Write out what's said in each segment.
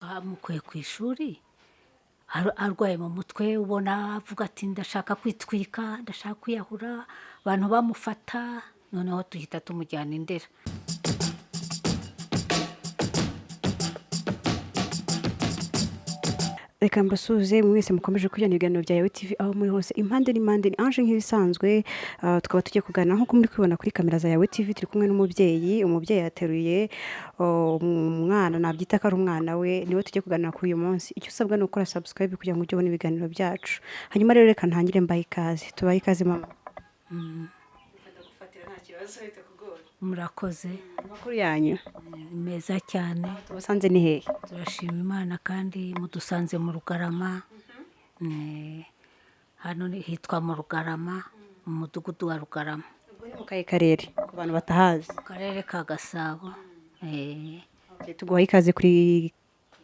bamukuye ku ishuri arwaye mu mutwe, ubona avuga ati ndashaka kwitwika, ndashaka kwiyahura, abantu bamufata, noneho tuhita tumujyana Indera. Reka mbasuze mwese mukomeje kujyana ibiganiro bya Yawe TV aho muri hose impande n'impande. Ni Ange nk'ibisanzwe, tukaba tugiye kuganira nk'uko muri kubibona kuri kamera za Yawe TV. Turi kumwe n'umubyeyi, umubyeyi yateruye umwana, nabyita ko ari umwana we, niwe tugiye kuganira kuri uyu munsi. Icyo usabwa ni ukora subscribe kugira ngo ujye ubona ibiganiro byacu. Hanyuma rero reka ntangire mbaye ikaze. Tubaye ikaze mama. Murakoze. Amakuru yanyu Meza cyane, tubasanze ni hehe? turashima Imana kandi mudusanze mu Rugarama. Hano hitwa mu Rugarama, mu mudugudu wa Rugarama, Mu kahe karere ku bantu batahazi? mu karere ka Gasabo. Tuguhaye ikaze kuri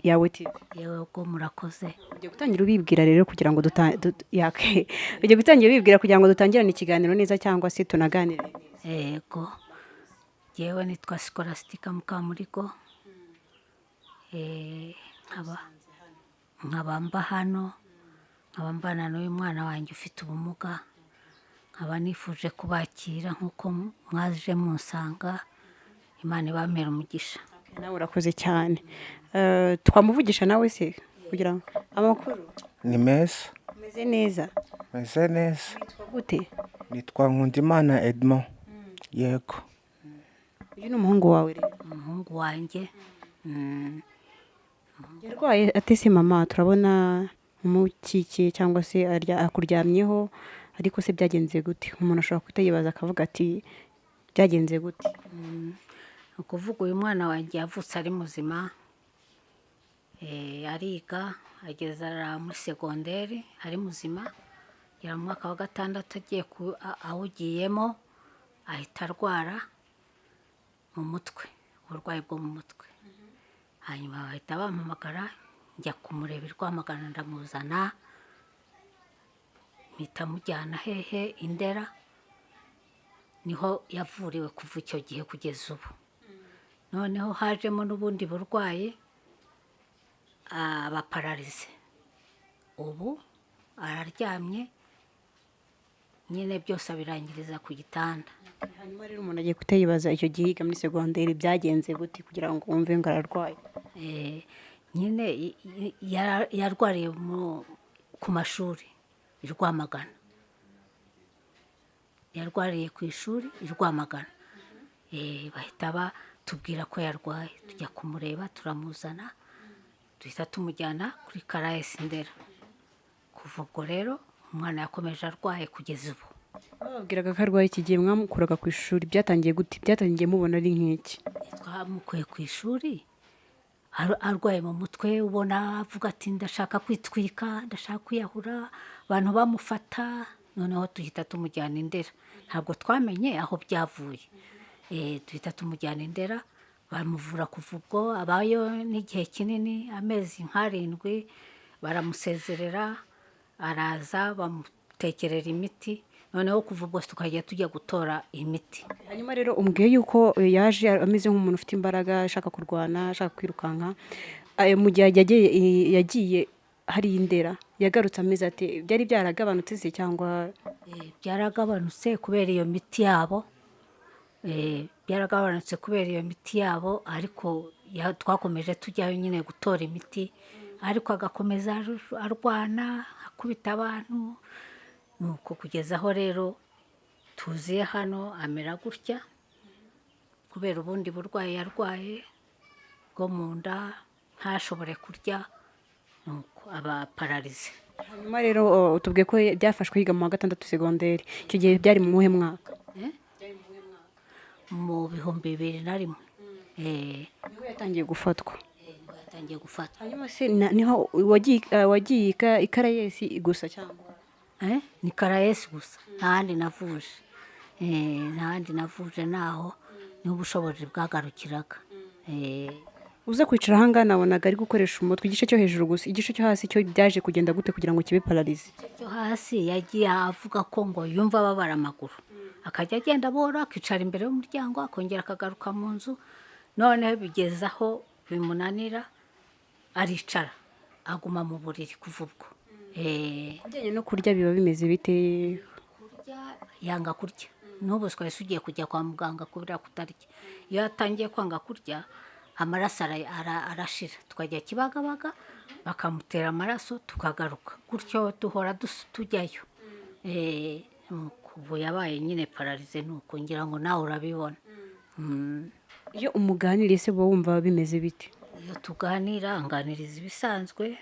Yawe TV. Yewe ubwo murakoze. Ugiye gutangira ubibwira rero kugira ngo ugiye gutangira ubibwira kugira ngo dutangirane ikiganiro neza cyangwa se tunaganire. Yego, yewe nitwa Scholastica Mukamurigo. Nkaba mba hano, nkaba mbana n'uyu mwana wanjye ufite ubumuga, nkaba nifuje kubakira nk'uko mwaje munsanga. Imana ibamere umugisha. Nawe urakoze cyane. Twamuvugisha nawe se kugira ngo amakuru Ni meza. umeze neza? Meze neza. Witwa gute? Nitwa Nkundimana Edmond. Yego. Uyu ni umuhungu wawe rero? Umuhungu wanjye. Yarwaye ate se mama? Turabona umukikiye cyangwa se akuryamyeho, ariko se byagenze gute? Umuntu ashobora guhita yibaza akavuga ati byagenze gute? Ni ukuvuga uyu mwana wanjye yavutse ari muzima, ariga ageza muri segonderi ari muzima, agera mu mwaka wa 6 agiye awugiyemo ahita arwara mu mutwe, uburwayi bwo mu mutwe. Hanyuma bahita bampamagara, njya kumureba i Rwamagana ndamuzana, mpita mujyana hehe Indera, niho yavuriwe kuva icyo gihe kugeza ubu. Noneho hajemo n'ubundi burwayi, abapararize. Ubu araryamye nyine, byose abirangiriza ku gitanda. Hanyuma rero umuntu agiye guhita yibaza icyo gihe yiga muri segonderi byagenze gute kugira ngo wumve ngo ararwaye? Nyine yarwariye ku mashuri i Rwamagana, yarwariye ku ishuri i Rwamagana. Bahita batubwira ko yarwaye, tujya kumureba turamuzana, duhita tumujyana kuri Karayesi Indera. Kuva ubwo rero umwana yakomeje arwaye kugeza ubu. Bababwiraga ko arwaye iki gihe mwamukuraga ku ishuri byatangiye gute? Byatangiye mubona ari nk'iki? Twamukuye ku ishuri arwaye mu mutwe, ubona avuga ati ndashaka kwitwika, ndashaka kwiyahura, abantu bamufata, noneho tuhita tumujyana Indera. Ntabwo twamenye aho byavuye. Tuhita tumujyana Indera, bamuvura kuva ubwo, abayo n'igihe kinini, amezi 7, baramusezerera, araza bamutekerera imiti, noneho kuva ubwo tukajya tujya gutora imiti. Hanyuma rero umbwiye yuko yaje ameze nk'umuntu ufite imbaraga, ashaka kurwana, ashaka kwirukanka. Mu gihe yagiye hari Indera, yagarutse ameze ate? Byari byaragabanutse se cyangwa? Byaragabanutse kubera iyo miti yabo. Byaragabanutse kubera iyo miti yabo, ariko twakomeje tujyayo nyine gutora imiti, ariko agakomeza arwana, akubita abantu, nuko kugeza aho rero tuziye hano amera gutya, kubera ubundi burwayi yarwaye bwo mu nda, ntashobore kurya, nuko aba pararize. Hanyuma rero tubwiye ko byafashwe yiga mu wa 6 segonderi. Icyo gihe byari mu muhe mwaka? Mu 2001. Niho yatangiye gufatwa. Yatangiye gufatwa. Hanyuma se niho wagiye i Karayesi gusa cyangwa? Ni Karayesi gusa, ntahandi navuje. Ntahandi navuje, naho niho ubushobozi bwagarukiraga. Uza kwicara ahangaha nabonaga ari gukoresha umutwe, igice cyo hejuru gusa. Igice cyo hasi cyo byaje kugenda gute kugira ngo kibe pararize? Cyo hasi yagiye avuga ko ngo yumva ababara amaguru, akajya agenda abora, akicara imbere y'umuryango, akongera akagaruka mu nzu. Noneho bigeze aho bimunanira, aricara aguma mu buriri kuva ubwo. Bijyanye no kurya biba bimeze bite? Yanga kurya n'ubu twari tugiye kujya kwa muganga kubera kutarya. Iyo atangiye kwanga kurya amaraso arashira, tukajya Kibagabaga bakamutera amaraso tukagaruka, gutyo duhora tujyayo. Ubu yabaye nyine pararize, nuko ngira ngo nawe urabibona. Iyo umuganiriye se uba wumva bimeze bite? Iyo tuganira nganiriza ibisanzwe,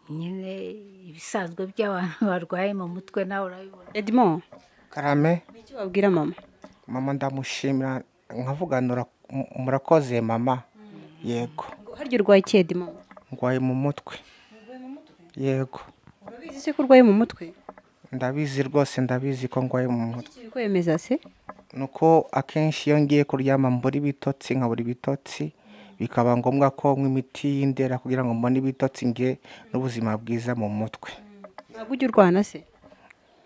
nyine ibisanzwe by'abantu barwaye mu mutwe, nawe urabibona. Edmond, karame. icyo wabwira mama? Mama ndamushimira, nkavuganura murakoze mama. Yego. Harya urwaye iki Edmond? Ndwaye mu mutwe. Yego. Urabizi se ko urwaye mu mutwe? Ndabizi rwose, ndabizi ko ndwaye mu mutwe. Iki bikwemeza se? Nuko akenshi iyo ngiye kuryama mbura ibitotsi, nkabura ibitotsi, bikaba ngombwa ko nywa imiti y'indera kugira ngo mbone ibitotsi nge n'ubuzima bwiza mu mutwe. Ntabwo ujya urwana se?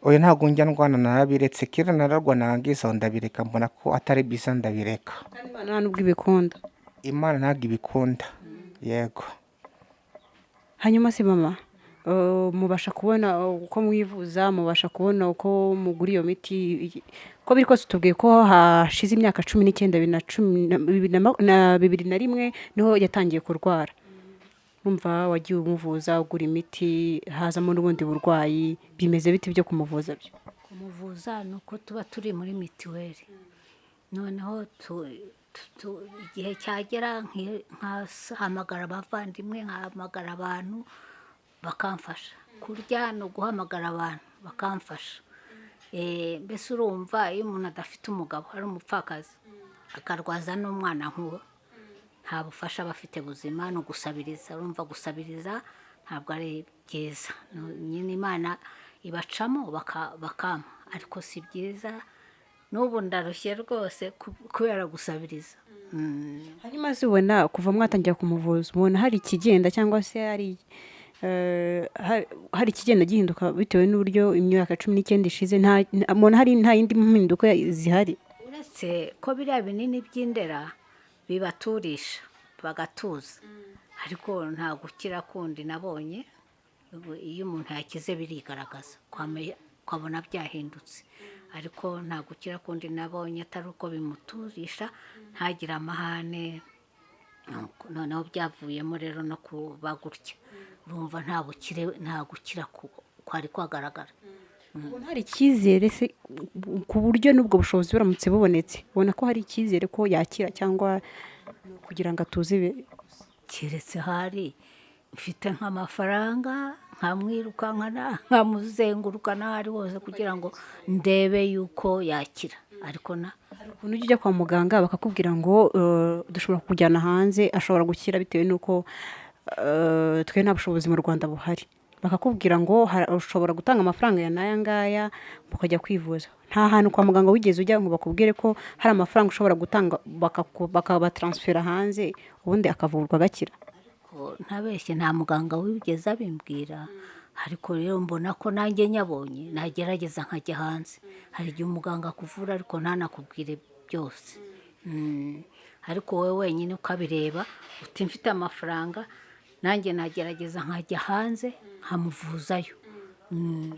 Oya, ntabwo njya ndwana, narabiretse. Kera nararwana ngizo ndabireka, mbona ko atari byiza ndabireka. Kandi Imana nta nubwo ibikunda. Imana ntabwo ibikunda. Yego. Hanyuma se mama, mubasha kubona uko mwivuza, mubasha kubona uko mugura iyo miti? Ko biri kose tubwiye ko hashize imyaka 19, 2001 niho yatangiye kurwara. Urumva wagiye umuvuza ugura imiti, hazamo n'ubundi burwayi, bimeze biti byo kumuvuza byo? Kumuvuza nuko tuba turi muri mitiweli, noneho igihe cyagera nkahamagara abavandimwe, nkahamagara abantu bakamfasha. Kurya no guhamagara abantu bakamfasha. Mbese urumva iyo umuntu adafite umugabo, ari umupfakazi akarwaza n'umwana nk'uwo, nta bufasha bafite buzima, no gusabiriza. Urumva gusabiriza ntabwo ari byiza, nyine Imana ibacamo bakama, ariko si byiza. N'ubu ndarushye rwose kubera gusabiriza. Hanyuma se ubona kuva mwatangira kumuvuza, ubona hari ikigenda cyangwa se hari ikigenda gihinduka bitewe n'uburyo imyaka 19 ishize? Nta yindi mpinduka zihari? Uretse ko biriya binini by'indera bibaturisha bagatuza, ariko nta gukira kundi nabonye. Iyo umuntu yakize birigaragaza, ukabona byahindutse, ariko nta gukira kundi nabonye atari uko bimuturisha ntagire amahane. Noneho byavuyemo rero no kuba gutya, urumva nta gukira kwari kwagaragara. Ubona hari icyizere se ku buryo n'ubwo bushobozi buramutse bubonetse, ubona ko hari icyizere ko yakira, cyangwa kugira ngo atuze? Keretse hari mfite nk'amafaranga, nkamwiruka nkamuzenguruka n'aho ari hose kugira ngo ndebe yuko yakira. Ariko hari ukuntu ujya kwa muganga bakakubwira ngo dushobora kujyana hanze, ashobora gukira bitewe n'uko twe nta bushobozi mu Rwanda buhari. Bakakubwira ngo ushobora gutanga amafaranga ya n'aya ngaya mukajya kwivuza. Nta hantu kwa muganga wigeze ujya ngo bakubwire ko hari amafaranga ushobora gutanga bakabatransfera hanze, ubundi akavurwa agakira? Ntabeshye, nta muganga wigeze abimbwira, ariko rero mbona ko nanjye nyabonye nagerageza nkajya hanze. Hari igihe umuganga akuvura ariko ntanakubwire byose. Ariko wowe wenyine ukabireba uti mfite amafaranga, nanjye nagerageza nkajya hanze nkamuvuzayo.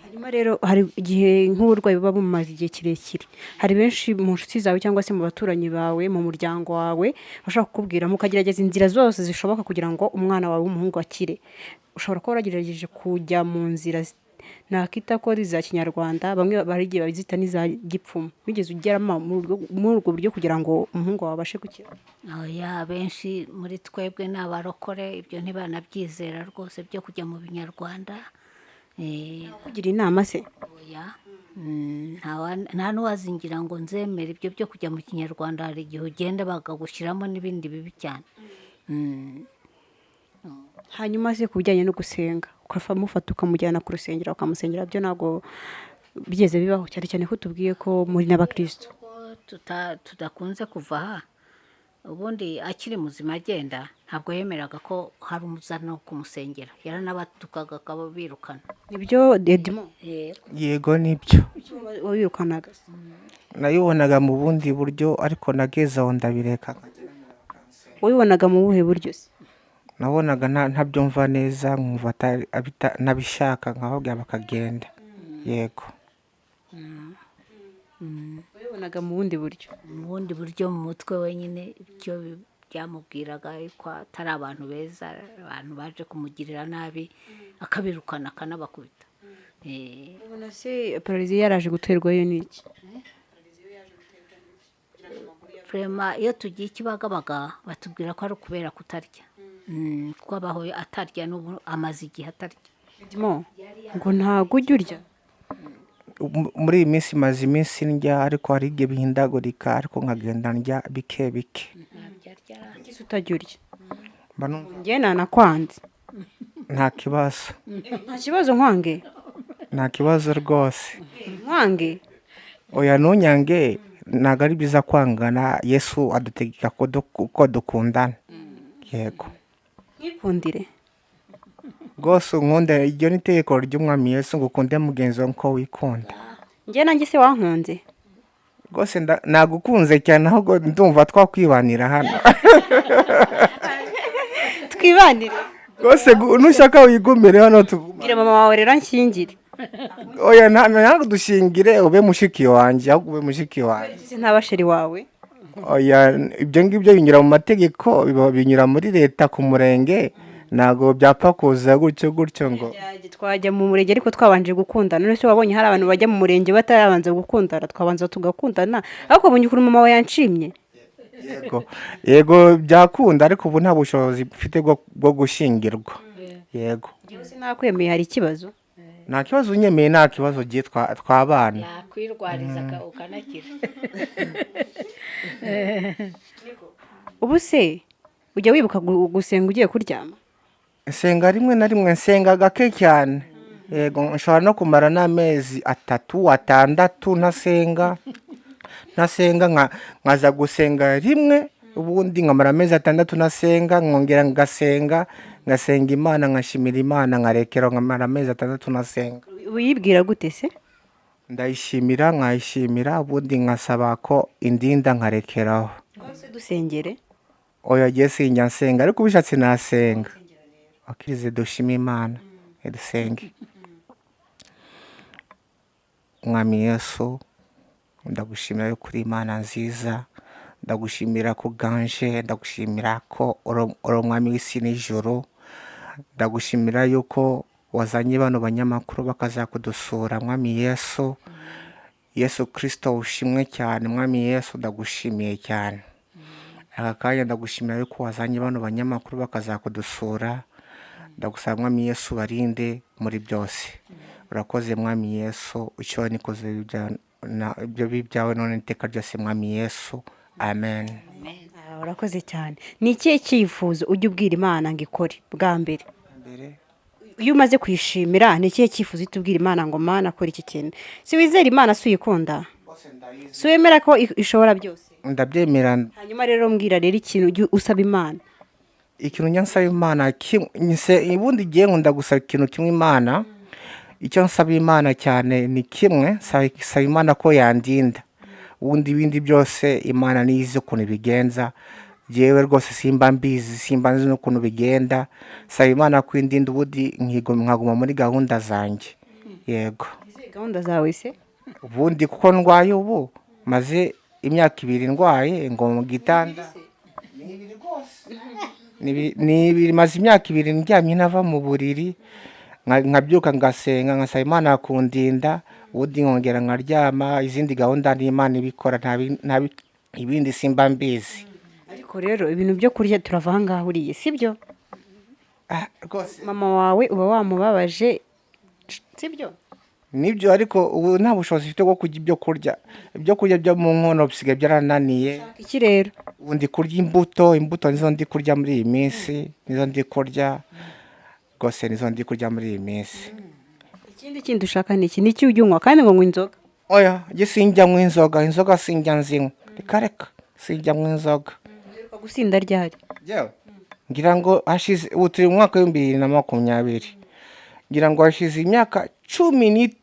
Hanyuma rero hari igihe nk'uburwayi buba bumaze igihe kirekire, hari benshi mu nshuti zawe cyangwa se mu baturanyi bawe, mu muryango wawe, bashaka kukubwira mukagerageza inzira zose zishoboka kugira ngo umwana wawe w'umuhungu akire. Ushobora kuba waragerageje kujya mu nzira nakita ko ari za kinyarwanda, bamwe bari igihe bazita n'iza gipfumu. Wigeze ugeramo muri ubwo buryo kugira ngo umuhungu wawe abashe gukira? Oya, benshi muri twebwe ni abarokore, ibyo ntibanabyizera rwose byo kujya mu binyarwanda. Kugira inama se? Oya, nta n'uwazingira ngo nzemere ibyo byo kujya mu kinyarwanda. Hari igihe ugenda bakagushyiramo n'ibindi bibi cyane. Hanyuma se ku bijyanye no gusenga, ukamufata ukamujyana ku rusengero ukamusengera, byo ntabwo bigeze bibaho? Cyane cyane ko tubwiye ko muri n'abakristo. Tudakunze kuva aha, ubundi akiri muzima agenda ntabwo yemeraga ko hari umuzana wo kumusengera, yaranabatukaga akaba birukana. Nibyo Edmond? Yego nibyo. Wabirukanaga? Nayibonaga mu bundi buryo, ariko nageze aho ndabireka. Wabibonaga mu buhe buryo se? nabonaga ntabyumva neza, nkumva ntabishaka, nkababwira bakagenda. Yego. wabibonaga mu bundi buryo? mu bundi buryo mu mutwe wenyine ibyo byamubwiraga ko atari abantu beza, abantu baje kumugirira nabi, akabirukana akanabakubita. ubona se pararizi yaraje guterwayo n'iki? Prema iyo tugiye ikibagabaga batubwira ko ari ukubera kutarya. Kuko abaho atarya, n'ubu amaze igihe atarya. ngo ntabwo ujya urya? Muri iyi minsi maze iminsi ndya, ariko hari igihe bihindagurika, ariko nkagenda ndya bike bike. ese utajya urya? Mbano njye nanakwanze. nta kibazo, nta kibazo nkwange? nta kibazo rwose. nkwange? Oya ntunyange, ntabwo ari byiza kwangana. Yesu adutegeka ko dukundana. Yego. nkikundire? Rwose unkunda, iryo ni itegeko ry'umwami Yesu, ngo ukunde mugenzi wawe uko wikunda. njye nanjye se wankunze? Rwose nagukunze cyane, ahubwo ndumva twakwibanira hano. twibanire? Rwose nushaka wigumire hano tuguma. bwira mama wawe rero anshyingire. Oya ntabwo dushingire, ube mushiki wanjye, ahubwo ube mushiki wanjye. ese nta basheri wawe? Oya ibyo ngibyo binyura mu mategeko, binyura muri leta ku murenge, ntabwo byapfa kuza gutyo ngo. twajya mu murenge ariko twabanje gukundana. none se wabonye hari abantu bajya mu murenge batarabanza gukundana? twabanza tugakundana. ariko wabonye ukuntu mama wawe yanshimye? Yego byakunda, ariko ubu nta bushobozi bufite bwo gushyingirwa. Yego. se nakwemeye hari ikibazo? Nta kibazo unyemeye, nta kibazo giye twabana. Yakwirwariza ukanakira. ubu se ujya wibuka gusenga ugiye kuryama? Nsenga rimwe na rimwe, nsenga gake cyane. Yego, nshobora no kumara n'amezi 3, 6 ntasenga, nkaza gusenga rimwe, ubundi nkamara amezi 6 nasenga, nkongera ngasenga Imana, nkashimira Imana, nkarekera nkamara amezi 6 nasenga. uyibwira gute se? Ndayishimira, nkayishimira, ubundi nkasaba ko indinda, nkarekeraho. se dusengere? Oya giye sinjya nsenga, ariko ubishatse nasenga. Akirize dushima Imana, dusenge. Mwami Yesu, ndagushimira yuko uri Imana nziza, ndagushimira ko uganje, ndagushimira ko uri umwami w'isi n'ijoro, ndagushimira yuko wazanye bano banyamakuru bakazakudusura. Mwami Yesu Kristo ushimwe cyane. Mwami Yesu ndagushimiye cyane. aka kanya ndagushimira yuko wazanye bano banyamakuru bakazakudusura. Ndagusaba Mwami Yesu barinde muri byose. Urakoze Mwami Yesu, icyo nikoze ibyo bibyawe none iteka ryose Mwami Yesu. Amen. urakoze cyane. ni ikihe cyifuzo ujya ubwira Imana ngo ikore bwa mbere? iyo umaze kwishimira, ni ikihe cyifuzo uhita ubwira Imana ngo Mana akora iki kintu? si wizera Imana, si uyikunda? si wemera ko ishobora byose? Ndabyemera. hanyuma rero mbwira rero ikintu ujya usaba Imana. Ikintu nyansaba Imana, ubundi giye nkunda gusaba ikintu kimwe Imana. Icyo nsaba Imana cyane ni kimwe, saba Imana ko yandinda. Ubundi ibindi byose Imana nizi ukuntu bigenza. Jewe rwose simba nzi n'ukuntu bigenda. Saba Imana ko indinda, ubundi nkaguma muri gahunda zanjye. Yego. gahunda zawe se? Ubundi kuko ndwaye, ubu maze imyaka 2 ndwaye, ngo mu gitanda. Ni maze imyaka 2 ndyamye ntava mu buriri, nkabyuka ngasenga, nkasaba Imana kundinda, ubundi nkongera nkaryama. Izindi gahunda ni Imana ibikora, nta ibindi simba mbizi. ariko rero ibintu byo kurya turava aha ngaha uriye, sibyo? Rwose mama wawe uba wamubabaje, sibyo? nibyo, ariko ubu nta bushobozi mfite bwo kurya ibyo kurya byo mu nkono, bisigaye byarananiye. iki rero? ubundi kurya imbuto nizo ndi kurya muri iyi minsi, nizo ndi kurya rwose, nizo ndi kurya muri iyi minsi. ikindi kintu ushaka ni iki? n'iki ujya unywa kandi ngo nywa inzoga? Oya njye sinjya mu inzoga sinjya nzinywa. reka sinjya mu inzoga. gusinda ryari? ngira ngo hashize, ubu turi mu mwaka w'2020, ngira ngo hashize imyaka 17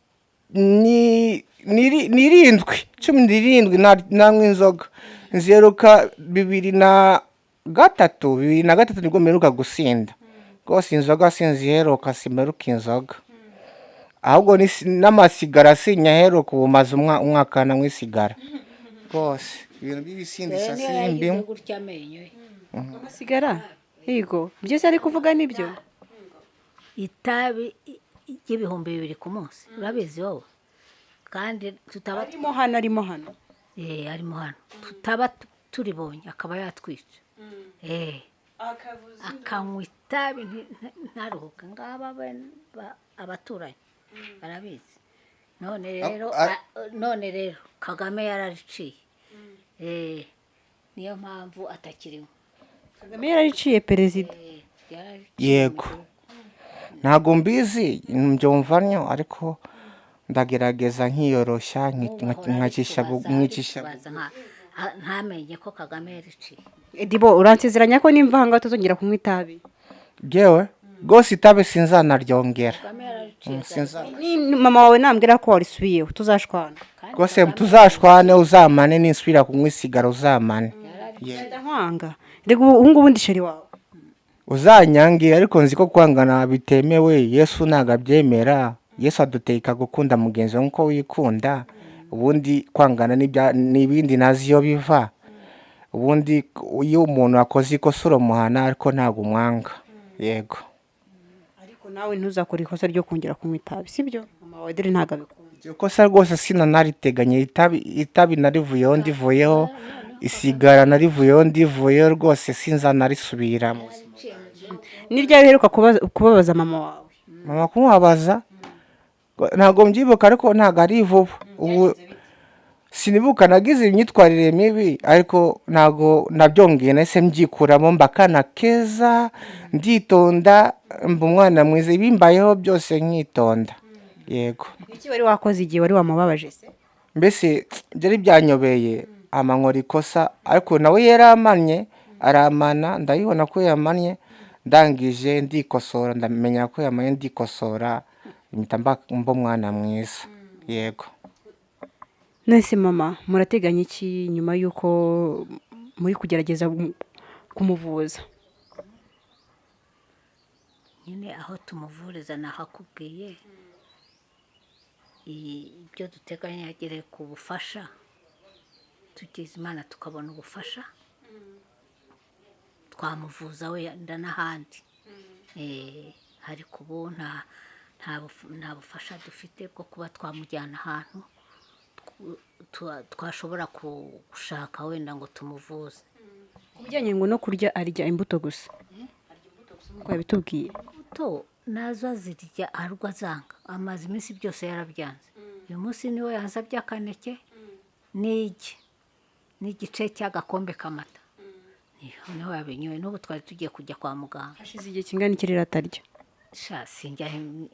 nanywa inzoga. Nzeruka 2000 gatatu 2003 nibwo mperuka gusinda rwose inzoga sinziheruka simeruka inzoga ahubwo n'amasigara sinyaheruka ubu maze umwaka namwe isigara rwose ibintu by'ibisindisha simbimo gutya amenyo amasigara yego byose ari kuvuga nibyo itabi y'ibihumbi 2 ku munsi urabizi wowe kandi tutaba arimo hano arimo hano tutaba turibonye akaba yatwica akanywa itabi ntaruhuka ngaba abaturanyi barabizi none rero Kagame yarariciye niyo mpamvu atakiriho Kagame yarariciye perezida yego ntago mbizi mbyumva nnyo ariko ndagerageza nkiyoroshya mwicisha ntamenye ko Kagame yariciye Edibo uransezeranya ko nimva hanga tuzongera kunywa itabi yewe rwose itabi sinzanaryongera mama wawe nambwira ko warisubiyeho tuzashwana rwose tuzashwane uzamane ninsubira kunywa isigara uzamane ndahwanga rego ubu ngubu ndi sheri wawe uzanyange ariko nzi ko kwangana bitemewe Yesu ntago abyemera Yesu aduteka gukunda mugenzi nkuko wikunda ubundi kwangana n'ibindi nazi yo biva ubundi iyo umuntu akoze ikosa uramuhana ariko ntago umwanga yego ariko nawe ntuzakora ikosa ryo kongera kunywa itabi sibyo mama wawe dore ntago abikunda ikosa rwose sinanariteganye itabi narivuyeho ndivuyeho isigara narivuyeho ndivuyeho rwose sinzanarisubiramo nirya biheruka kubabaza mama kumubabaza ntago mbyibuka ariko ntago ari vuba ubu sinibuka nagize imyitwarire mibi ariko ntago nabyongeye nahise mbyikuramo mbakana keza nditonda mba umwana mwiza ibimbayeho byose nkitonda yego iki wari wakoze igihe wari wamubabaje se mbese byari byanyobeye amankora ikosa ariko nawe yaramanye aramana ndabibona ko yamanye ndangije ndikosora ndamenya ko yamanye ndikosora impita mba umwana mwiza yego nese mama murateganya iki nyuma yuko muri kugerageza kumuvuza nyine aho tumuvuriza nahakubwiye ibyo duteganya agere ku bufasha tugize Imana tukabona ubufasha twamuvuza wenda n'ahandi ariko ubu nta bufasha dufite bwo kuba twamujyana ahantu twashobora gushaka wenda ngo tumuvuze kubijyanye ngo no kurya arya imbuto gusa nk'uko yabitubwiye imbuto nazo azirya arwa zanga amaze iminsi byose yarabyanze uyu munsi niwe yansabye akaneke n'igice cy'agakombe k'amata niho yabinyoye n'ubu twari tugiye kujya kwa muganga hashize igihe kingana iki rero atarya sinjya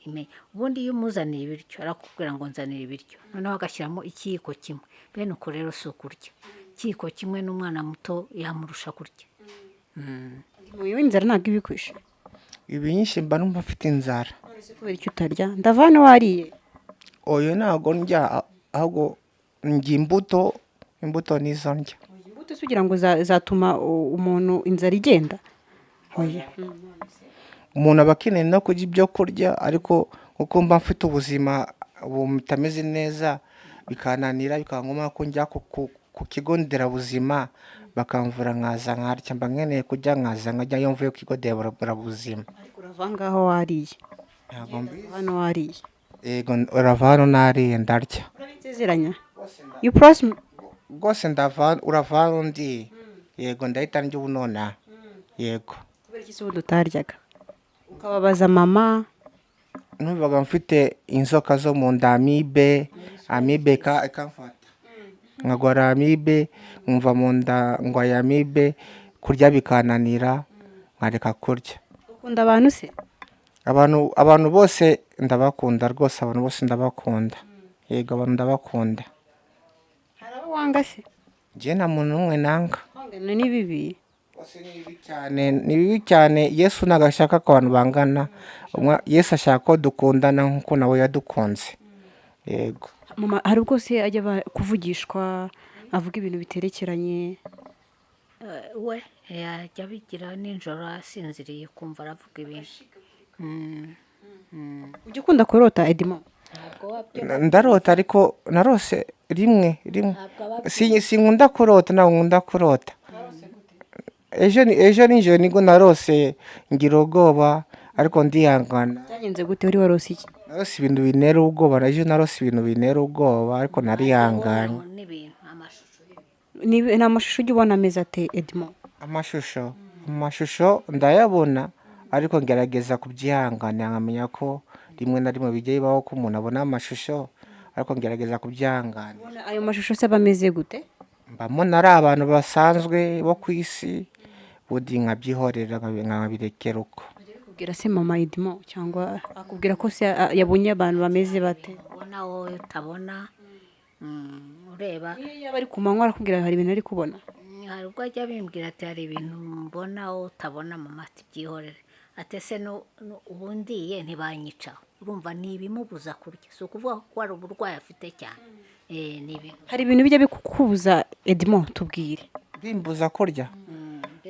imenya ubundi iyo umuzaniye ibiryo arakubwira ngo nzanire ibiryo noneho agashyiramo ikiyiko kimwe bene uko rero si ukurya ikiyiko kimwe n'umwana muto yamurusha kurya wowe inzara ntabwo ibikwishe ibi nyinshi mba numva mfite inzara kubera icyo utarya ndava hano wariye oyo ntago ndya ahubwo ndya imbuto nizo ndya imbuto kugira ngo zatuma umuntu inzara igenda umuntu aba akeneye no kurya ibyo kurya ariko kuko mba mfite ubuzima butameze neza bikananira bikaba ngombwa ko njya ku kigo nderabuzima bakamvura nkaza nkarya mba nkeneye kurya nkaza nkajya iyo mvuye ku kigo nderabuzima urava ngaho wariye hano wariye yego urava hano nariye ndarya urabisezeranya you promise rwose urava hano ndi yego ndahita ndya ubu nonaha yego kubera iki se ubu tutaryaga ukababaza mama numvaga mfite inzoka zo mu nda amibe ikamfata nkagwara amibe nkumva mu nda ngwaye amibe kurya bikananira nkareka kurya ukunda abantu se abantu bose ndabakunda rwose abantu bose ndabakunda yego abantu ndabakunda hari abo wanga se njye nta muntu n'umwe nanga kwangana ni bibi ni bibi cyane Yesu ntabwo ashaka ko abantu bangana Yesu ashaka ko dukundana nk'uko nawe yadukunze yego mama hari ubwo se ajya kuvugishwa avuga ibintu biterekeranye we yajya abigira nijoro asinziriye kumva aravuga ibintu. ujya ukunda kurota Edimo? Ntabwo wabyo ndarota ariko narose rimwe ntabwo aba sinkunda kurota, ntabwo nkunda kurota. ejo nijoro nibwo narose ngira ubwoba ariko ndihangana. byagenze gute? wari warose iki? narose ibintu bintera ubwoba, ejo narose ibintu bintera ubwoba ariko narihanganye. n'ibintu amashusho ni amashusho ujya ubona ameze ate Edimo? amashusho ndayabona ariko ngerageza kubyihanganira, nkamenya ko rimwe na rimwe bijya bibaho ko umuntu abona amashusho ariko ngerageza kubyihanganira. ayo mashusho se aba ameze gute? mbamona ari abantu basanzwe bo ku isi, ubundi nkabyihorera nkabirekera uko. kubwira se mama Edimo cyangwa akubwira ko se yabonye abantu bameze bate? ubona wowe utabona. Ureba iyo yaba ari ku manywa arakubwira hari ibintu ari kubona? hari ubwo ajya bimbwira ati hari ibintu mbona wowe utabona mama, ati byihorere. Ati ese ubundi ye ntibanyica, urumva ni ibimubuza kurya, si ukuvuga ko hari uburwayi afite cyane. Ni ibintu hari ibintu bijya bikubuza Edimo? tubwire. bimbuza kurya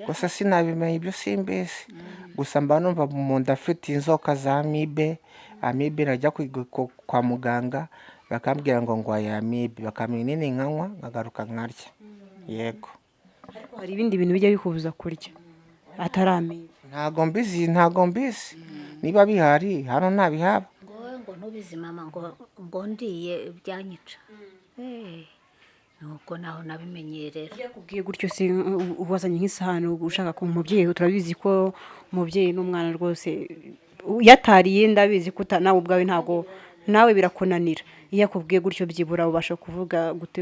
gusa sinabimenya, ibyo simbizi. gusa mba numva mu nda afite inzoka za amibe najya kwa muganga bakambwira ngo ngwaye amibe, bakampa ibinini nkanywa nkagaruka nkarya. Yego. ariko hari ibindi bintu bijya bikubuza kurya atari amibe? ntago mbizi niba bihari hano ntabihaba. ngo ntubizi mama, ngo ndiye byanyica. nuko naho nabimenyerera. yakubwiye gutyo se wazanye nk'isahani ushaka ko umubyeyi, turabizi ko umubyeyi n'umwana rwose yatariye, ndabizi ko nawe ubwawe ntabwo nawe birakunanira. iyo akubwiye gutyo byibura ubasha kuvuga gute?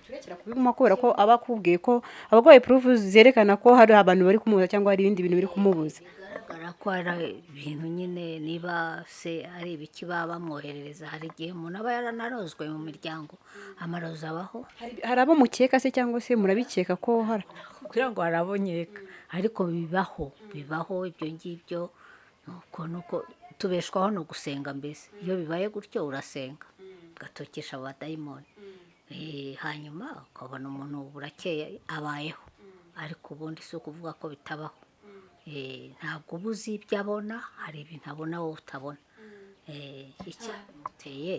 turekera kubiguma kubera ko aba akubwiye ko abarwaye purufu zerekana ko hari abantu bari kumubuza cyangwa hari ibindi bintu biri kumubuza. bigaragara ko hari ibintu nyine, niba se ari ibiki baba bamwoherereza. hari igihe umuntu aba yaranarozwe mu miryango, amarozi abaho. hari abo mukeka se cyangwa se murabikeka ko hari? kugira ngo harabonyeka, ariko bibaho ibyo ngibyo. nuko tubeshwaho no gusenga. mbese iyo bibaye gutyo urasenga ugatokesha abadayimoni, hanyuma ukabona umuntu burakeye abayeho. ariko ubundi si ukuvuga ko bitabaho. ntabwo uba uzi ibyo abona, hari ibintu abona wowe utabona. icyamuteye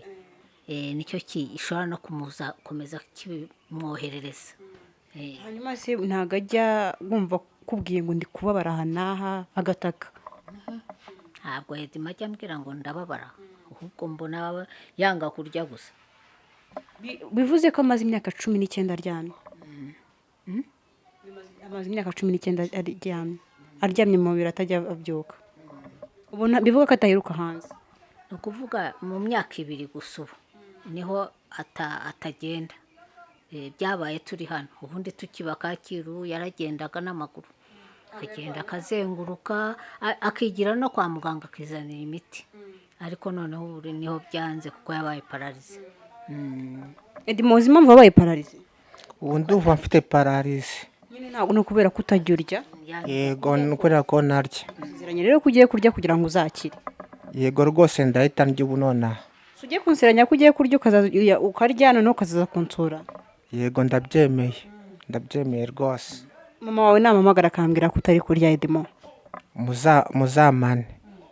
nicyo gishobora no komeza kibimwoherereza. hanyuma se ntabwo ajya wumva kubwiye ngo ndi kubabara aha n'aha agataka? ntabwo Edimo ajya ambwira ngo ndababara, ahubwo mbona yanga kurya gusa. bivuze ko amaze imyaka 19 aryamye? amaze imyaka 19 aryamye mu mubiri atajya abyuka. ubona bivuga ko ataheruka hanze? ni ukuvuga mu myaka 2 gusa ubu niho atagenda. byabaye turi hano, ubundi tukiba Kacyiru yaragendaga n'amaguru, akagenda akazenguruka akigira no kwa muganga akizanira imiti. ariko noneho ubu niho byanze kuko yabaye pararize. Edimo uzi impamvu wabaye pararize? ubu ndumva mfite pararize. nyine ntabwo ni ukubera ko utajya urya? yego ni ukubera ko narya. nziranye rero ko ugiye kurya kugira ngo uzakire. yego rwose ndahita ndya ubu nonaha. ugiye kunsiranya ko ugiye kurya ukarya noneho ukazaza kunsura? yego ndabyemeye rwose. mama wawe nampamagara akambwira ko utari kurya Edimo? muzamane.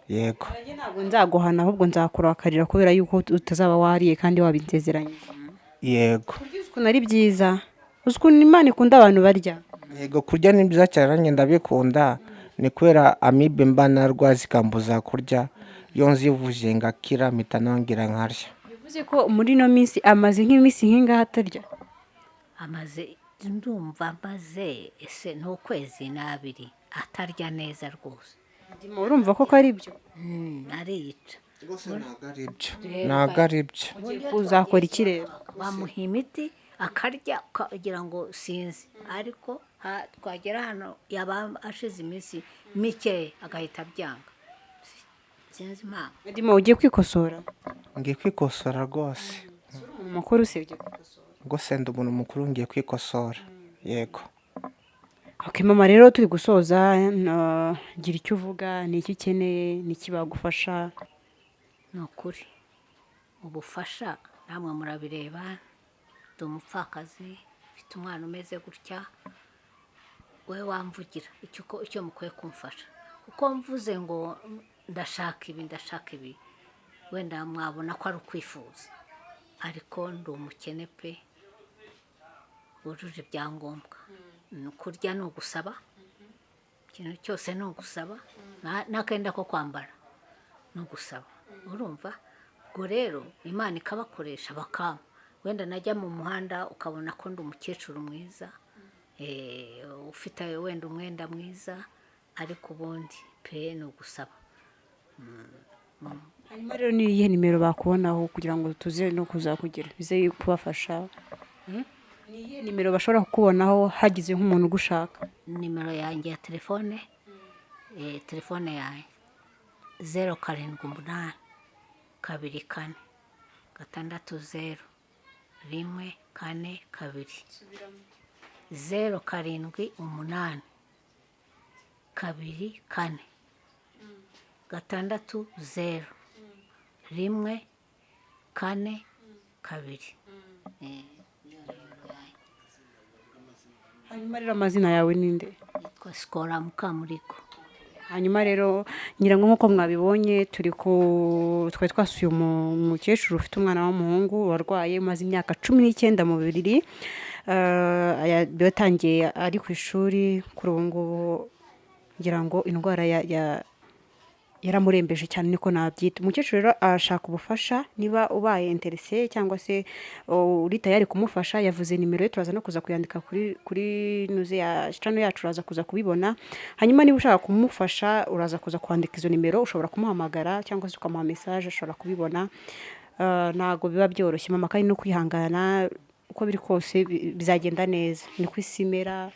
yego. ntabwo nzaguhana, ahubwo nzakurakarira kubera yuko utazaba wariye kandi wabinzezeranye. yego. uzi ukuntu ari byiza, uzi ukuntu Imana ikunda abantu barya. yego kurya ni byiza cyane, nanjye ndabikunda. ni kubera amibe mba narwaye zikambuza kurya, iyo nzivuje ngakira mpita nongera nkarya. bivuze ko muri ino minsi amaze nk'iminsi nk'ingahe atarya? ndumva amaze ese ni ukwezi n'abiri atarya neza rwose. urumva ko ari byo? ariyica rwose ntabwo ari byo. uzakora iki rero? bamuha imiti akarya ukagira ngo sinzi, ariko twagera hano yaba ashize iminsi mike agahita abyanga, sinzi impamvu. Edimo ugiye kwikosora? ngiye kwikosora rwose. umuntu mukuru usibye kwikosora? rwose ndi umuntu mukuru ngiye kwikosora. yego. ok mama, rero turi gusoza, gira icyo uvuga, ni iki ukeneye, ni iki bagufasha? ni ukuri ubufasha namwe murabireba, ndi umupfakazi mfite umwana umeze gutya, we wamvugira icyo mukwiye kumfasha, kuko mvuze ngo ndashaka ibi wenda mwabona ko ari ukwifuza, ariko ndi umukene pe wujuje ibyangombwa. Kurya ni ugusaba, ikintu cyose ni ugusaba, n'akenda ko kwambara ni ugusaba, urumva. Ubwo rero Imana ikabakoresha bakama, wenda najya mu muhanda ukabona ko ndi umukecuru mwiza, ufite wenda umwenda mwiza, ariko ubundi pe ni ugusaba. hanyuma rero ni iyihe nimero bakubonaho kugira ngo tuze no kuzakugira bize kubafasha? Ni iyihe nimero bashobora kukubonaho hagize nk'umuntu ugushaka? Nimero yanjye ya telefone, telefone yanjye 078 24 660 142 078 24 660 142. hanyuma rero amazina yawe ni nde? Yitwa Sikora Mukamurigo. hanyuma rero ngira ngo nk'uko mwabibonye twari twasuye umukecuru ufite umwana w'umuhungu warwaye umaze imyaka 19 mu buriri. Yatangiye ari ku ishuri, kuri ubu ngubu ngira ngo indwara yaramurembeje cyane, niko nabyita. Umukecuru rero ashaka ubufasha, niba ubaye interese cyangwa se uri tayari kumufasha, yavuze nimero ye, turaza no kuza kuyandika kuri nuze ya channel yacu, uraza kuza kubibona. Hanyuma niba ushaka kumufasha uraza kuza kwandika izo nimero, ushobora kumuhamagara cyangwa se ukamuha message, ushobora kubibona. Ntago biba byoroshye mama, kandi no kwihangana uko biri kose bizagenda neza, ni kwisimera.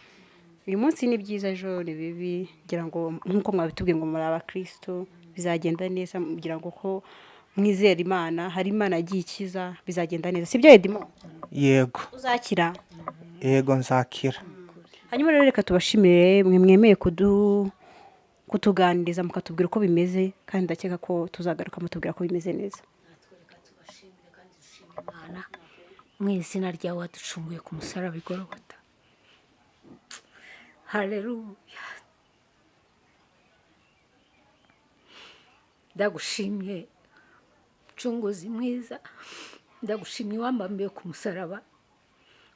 Uyu munsi ni byiza, ejo ni bibi, ngira ngo nk'uko mwabitubwiye ngo muri abakristo bizagenda neza, kugira ngo ko mwizera Imana, hari Imana yagiye ikiza, bizagenda neza. Sibyo Edimo? Yego. Uzakira? Yego nzakira. Hanyuma rero reka tubashimire mwe mwemeye kutuganiriza mukatubwira uko bimeze, kandi ndakeka ko tuzagaruka mutubwira ko bimeze neza. Tubashimire kandi dushimire Imana mu izina ryawe waducunguye ku musaraba i Golgotha. Haleluya. Ndagushimye Mucunguzi mwiza, ndagushimye wambambiye ku musaraba,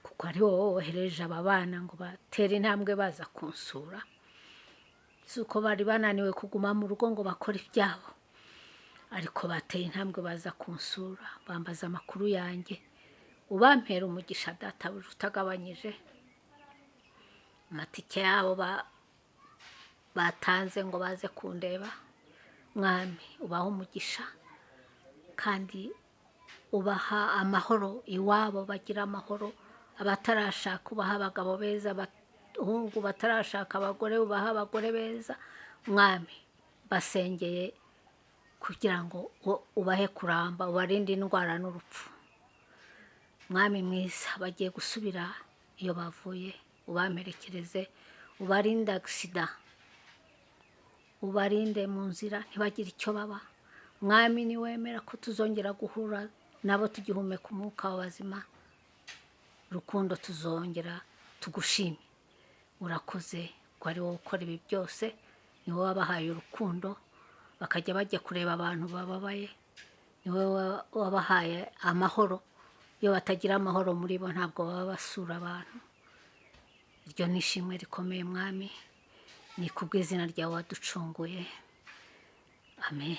kuko ari wowe wohereje aba bana ngo batere intambwe baza kunsura. Si uko bari bananiwe kuguma mu rugo ngo bakore ibyabo, ariko bateye intambwe baza kunsura, bambaza amakuru yanjye. Ubampera umugisha data utagabanyije, amatike yabo batanze ngo baze kundeba. Mwami ubaha umugisha, kandi ubaha amahoro iwabo, bagira amahoro. Abatarashaka ubaha abagabo beza, abahungu batarashaka abagore ubaha abagore beza. Mwami basengeye kugira ngo ubahe kuramba, ubarinde indwara n'urupfu. Mwami mwiza, bagiye gusubira iyo bavuye, ubamperekereze, ubarinde agisida, ubarinde mu nzira ntibagire icyo baba. Mwami niwemera ko tuzongera guhura nabo tugihumeka umwuka w'abazima, Rukundo tuzongera tugushime. Urakoze ko ari wowe ukora ibi byose, ni wowe wabahaye urukundo bakajya bajya kureba abantu bababaye, ni wowe wabahaye amahoro. Iyo batagira amahoro muri bo ntabwo baba basura abantu. Iryo ni ishimwe rikomeye Mwami, ni kubw'izina ryawe waducunguye. Amen.